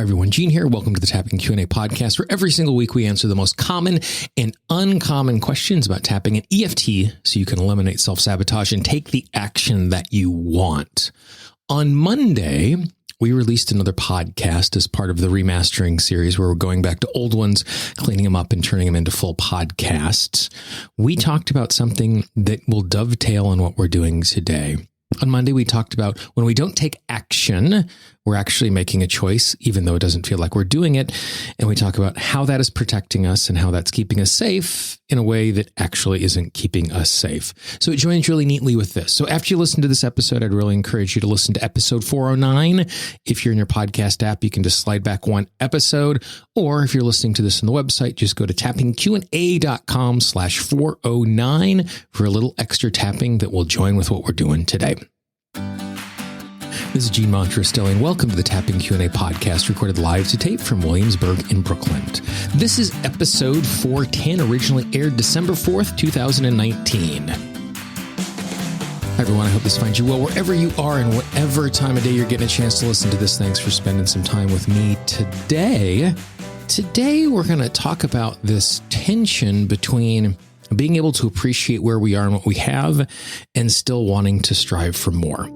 Hi, everyone. Gene here. Welcome to the Tapping Q&A podcast, where every single week we answer the most common and uncommon questions about tapping and EFT so you can eliminate self-sabotage and take the action that you want. On Monday, we released another podcast as part of the remastering series where we're going back to old ones, cleaning them up and turning them into full podcasts. We talked about something that will dovetail on what we're doing today. On Monday, we talked about when we don't take action, we're actually making a choice, even though it doesn't feel like we're doing it. And we talk about how that is protecting us and how that's keeping us safe in a way that actually isn't keeping us safe. So it joins really neatly with this. So after you listen to this episode, I'd really encourage you to listen to episode 409. If you're in your podcast app, you can just slide back one episode. Or if you're listening to this on the website, just go to tappingqa.com/409 for a little extra tapping that will join with what we're doing today. This is Gene Montrose-Stelling. Welcome to the Tapping Q&A podcast, recorded live to tape from Williamsburg in Brooklyn. This is episode 410, originally aired December 4th, 2019. Hi, everyone. I hope this finds you well wherever you are and whatever time of day you're getting a chance to listen to this. Thanks for spending some time with me today. Today, we're going to talk about this tension between being able to appreciate where we are and what we have and still wanting to strive for more.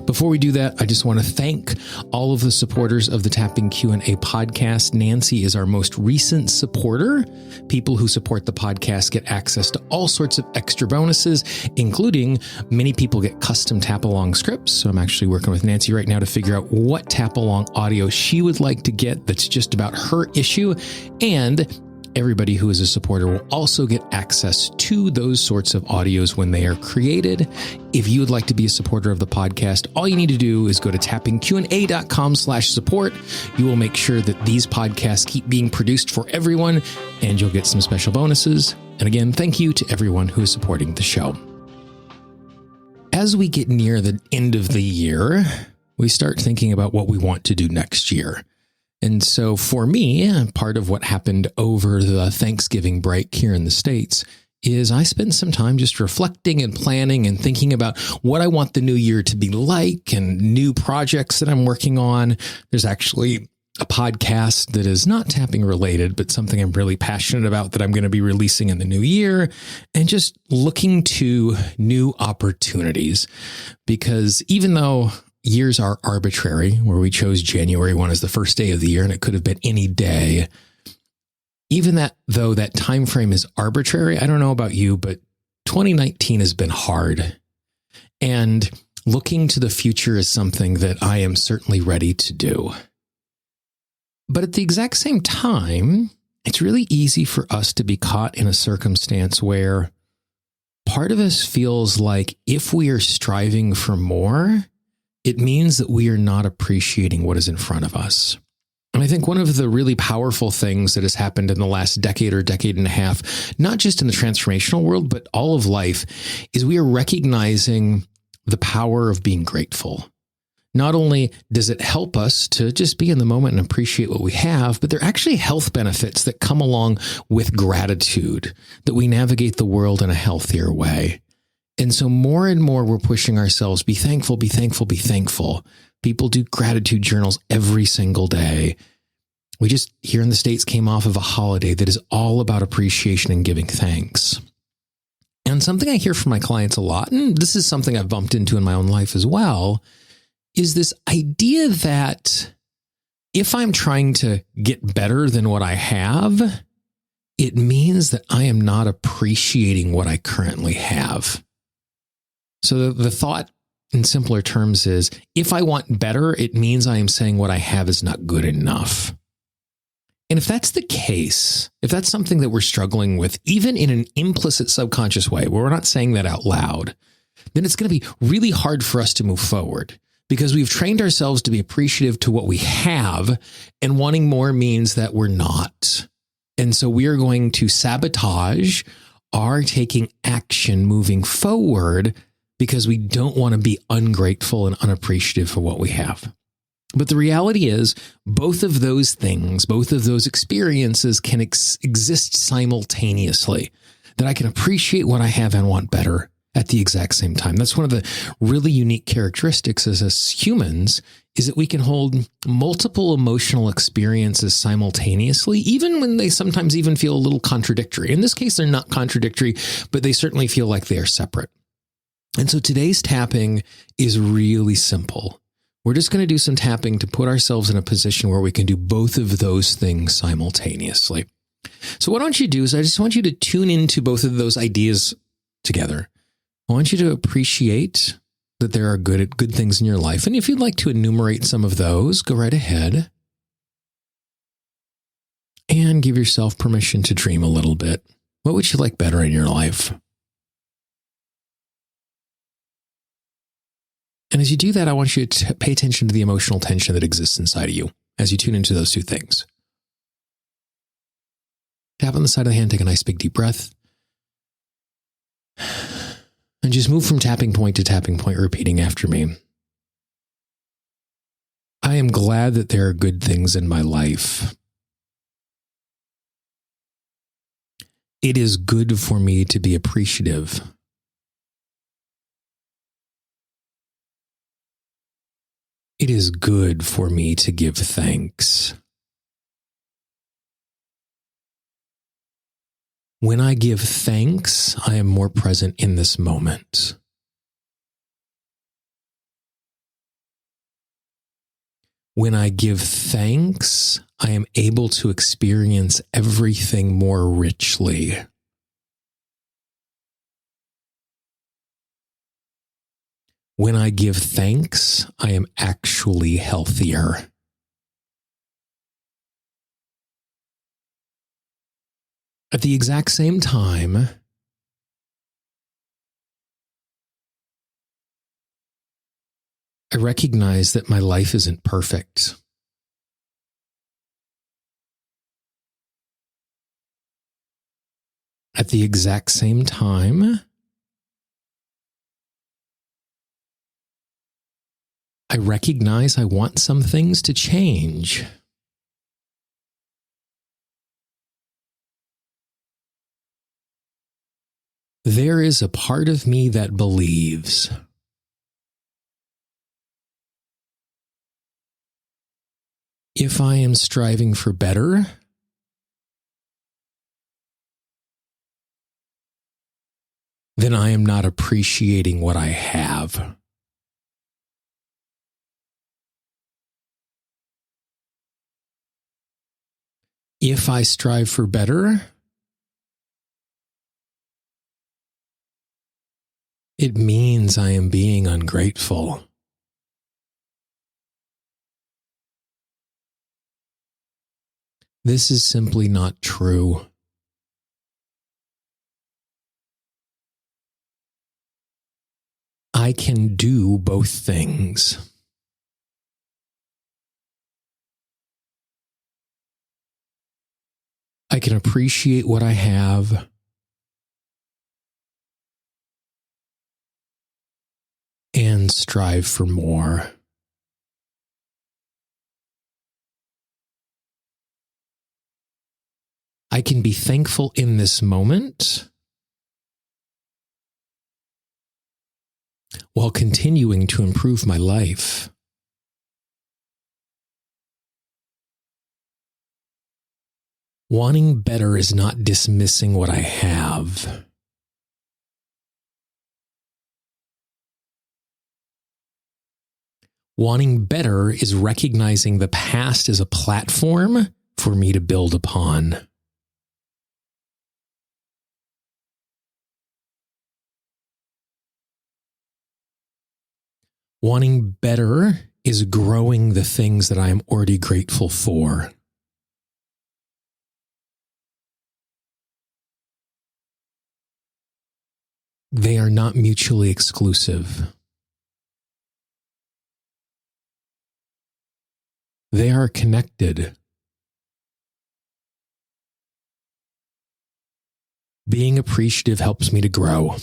Before we do that, I just want to thank all of the supporters of the Tapping Q&A podcast. Nancy is our most recent supporter. People who support the podcast get access to all sorts of extra bonuses, including many people get custom tap-along scripts. So I'm actually working with Nancy right now to figure out what tap-along audio she would like to get that's just about her issue. And everybody who is a supporter will also get access to those sorts of audios when they are created. If you would like to be a supporter of the podcast, all you need to do is go to tappingqa.com/support. You will make sure that these podcasts keep being produced for everyone, and you'll get some special bonuses. And again, thank you to everyone who is supporting the show. As we get near the end of the year, we start thinking about what we want to do next year. And so for me, part of what happened over the Thanksgiving break here in the States is I spent some time just reflecting and planning and thinking about what I want the new year to be like and new projects that I'm working on. There's actually a podcast that is not tapping related, but something I'm really passionate about that I'm going to be releasing in the new year, and just looking to new opportunities. Because even though years are arbitrary, where we chose January 1 as the first day of the year, and it could have been any day. Even that, though that time frame is arbitrary, I don't know about you, but 2019 has been hard. And looking to the future is something that I am certainly ready to do. But at the exact same time, it's really easy for us to be caught in a circumstance where part of us feels like if we are striving for more, it means that we are not appreciating what is in front of us. And I think one of the really powerful things that has happened in the last decade or decade and a half, not just in the transformational world, but all of life, is we are recognizing the power of being grateful. Not only does it help us to just be in the moment and appreciate what we have, but there are actually health benefits that come along with gratitude, that we navigate the world in a healthier way. And so more and more we're pushing ourselves, be thankful, be thankful, be thankful. People do gratitude journals every single day. We just, here in the States, came off of a holiday that is all about appreciation and giving thanks. And something I hear from my clients a lot, and this is something I've bumped into in my own life as well, is this idea that if I'm trying to get better than what I have, it means that I am not appreciating what I currently have. So the thought in simpler terms is, if I want better, it means I am saying what I have is not good enough. And if that's the case, if that's something that we're struggling with, even in an implicit subconscious way, where we're not saying that out loud, then it's going to be really hard for us to move forward, because we've trained ourselves to be appreciative to what we have, and wanting more means that we're not. And so we are going to sabotage our taking action moving forward, because we don't want to be ungrateful and unappreciative for what we have. But the reality is, both of those things, both of those experiences can exist simultaneously. That I can appreciate what I have and want better at the exact same time. That's one of the really unique characteristics as us humans, is that we can hold multiple emotional experiences simultaneously, even when they sometimes even feel a little contradictory. In this case, they're not contradictory, but they certainly feel like they are separate. And so today's tapping is really simple. We're just going to do some tapping to put ourselves in a position where we can do both of those things simultaneously. So what I want you to do is I just want you to tune into both of those ideas together. I want you to appreciate that there are good things in your life. And if you'd like to enumerate some of those, go right ahead. And give yourself permission to dream a little bit. What would you like better in your life? And as you do that, I want you to pay attention to the emotional tension that exists inside of you as you tune into those two things. Tap on the side of the hand, take a nice big deep breath. And just move from tapping point to tapping point, repeating after me. I am glad that there are good things in my life. It is good for me to be appreciative. It is good for me to give thanks. When I give thanks, I am more present in this moment. When I give thanks, I am able to experience everything more richly. When I give thanks, I am actually healthier. At the exact same time, I recognize that my life isn't perfect. At the exact same time, I recognize I want some things to change. There is a part of me that believes. If I am striving for better, then I am not appreciating what I have. If I strive for better, it means I am being ungrateful. This is simply not true. I can do both things. I can appreciate what I have and strive for more. I can be thankful in this moment while continuing to improve my life. Wanting better is not dismissing what I have. Wanting better is recognizing the past as a platform for me to build upon. Wanting better is growing the things that I am already grateful for. They are not mutually exclusive. They are connected. Being appreciative helps me to grow.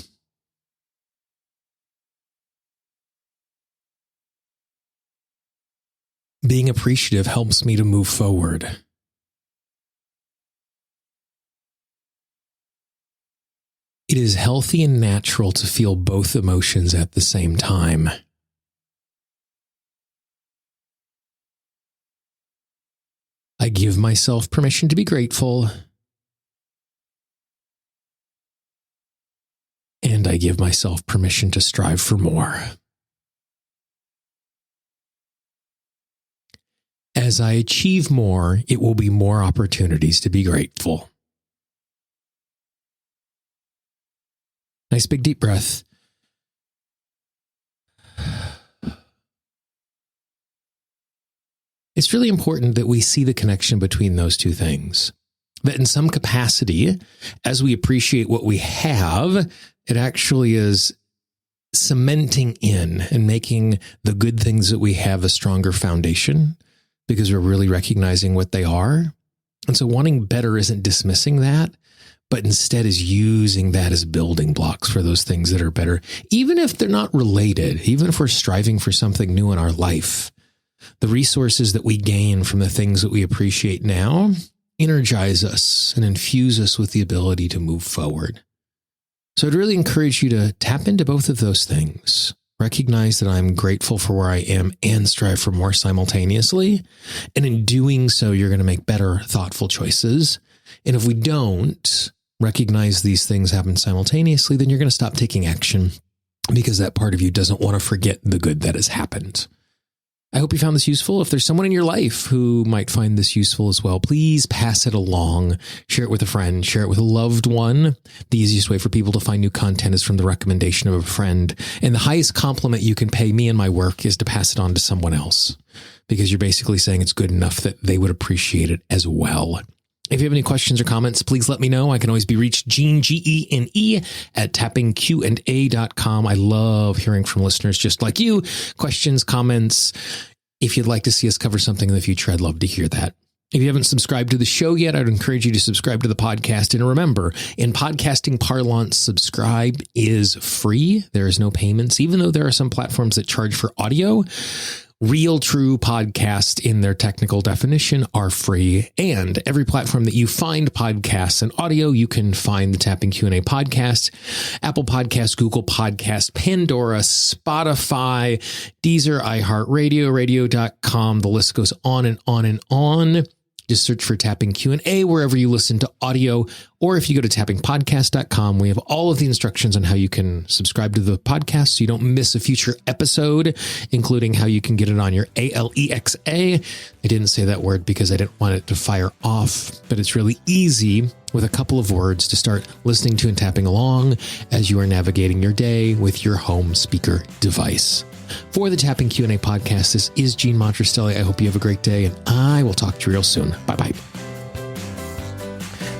Being appreciative helps me to move forward. It is healthy and natural to feel both emotions at the same time. I give myself permission to be grateful, and I give myself permission to strive for more. As I achieve more, it will be more opportunities to be grateful. Nice big deep breath. It's really important that we see the connection between those two things. That in some capacity, as we appreciate what we have, it actually is cementing in and making the good things that we have a stronger foundation because we're really recognizing what they are. And so wanting better isn't dismissing that, but instead is using that as building blocks for those things that are better, even if they're not related, even if we're striving for something new in our life. The resources that we gain from the things that we appreciate now energize us and infuse us with the ability to move forward. So I'd really encourage you to tap into both of those things. Recognize that I'm grateful for where I am and strive for more simultaneously. And in doing so, you're going to make better, thoughtful choices. And if we don't recognize these things happen simultaneously, then you're going to stop taking action because that part of you doesn't want to forget the good that has happened. I hope you found this useful. If there's someone in your life who might find this useful as well, please pass it along. Share it with a friend. Share it with a loved one. The easiest way for people to find new content is from the recommendation of a friend. And the highest compliment you can pay me and my work is to pass it on to someone else, because you're basically saying it's good enough that they would appreciate it as well. If you have any questions or comments, please let me know. I can always be reached, Gene, Gene, at tappingqa.com. I love hearing from listeners just like you. Questions, comments. If you'd like to see us cover something in the future, I'd love to hear that. If you haven't subscribed to the show yet, I'd encourage you to subscribe to the podcast. And remember, in podcasting parlance, subscribe is free. There is no payments, even though there are some platforms that charge for audio. Real, true podcasts in their technical definition are free. And every platform that you find podcasts and audio, you can find the Tapping Q&A podcast, Apple Podcasts, Google Podcasts, Pandora, Spotify, Deezer, iHeartRadio, radio.com. The list goes on and on and on. Just search for Tapping Q&A wherever you listen to audio, or if you go to tappingpodcast.com, we have all of the instructions on how you can subscribe to the podcast so you don't miss a future episode, including how you can get it on your Alexa. I didn't say that word because I didn't want it to fire off, but it's really easy with a couple of words to start listening to and tapping along as you are navigating your day with your home speaker device. For the Tapping Q&A podcast, this is Gene Montrestelli. I hope you have a great day, and I will talk to you real soon. Bye-bye.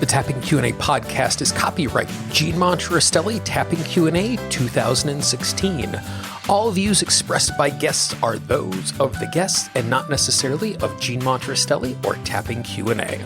The Tapping Q&A podcast is copyright Gene Montrestelli, Tapping Q&A 2016. All views expressed by guests are those of the guests and not necessarily of Gene Montrestelli or Tapping Q&A.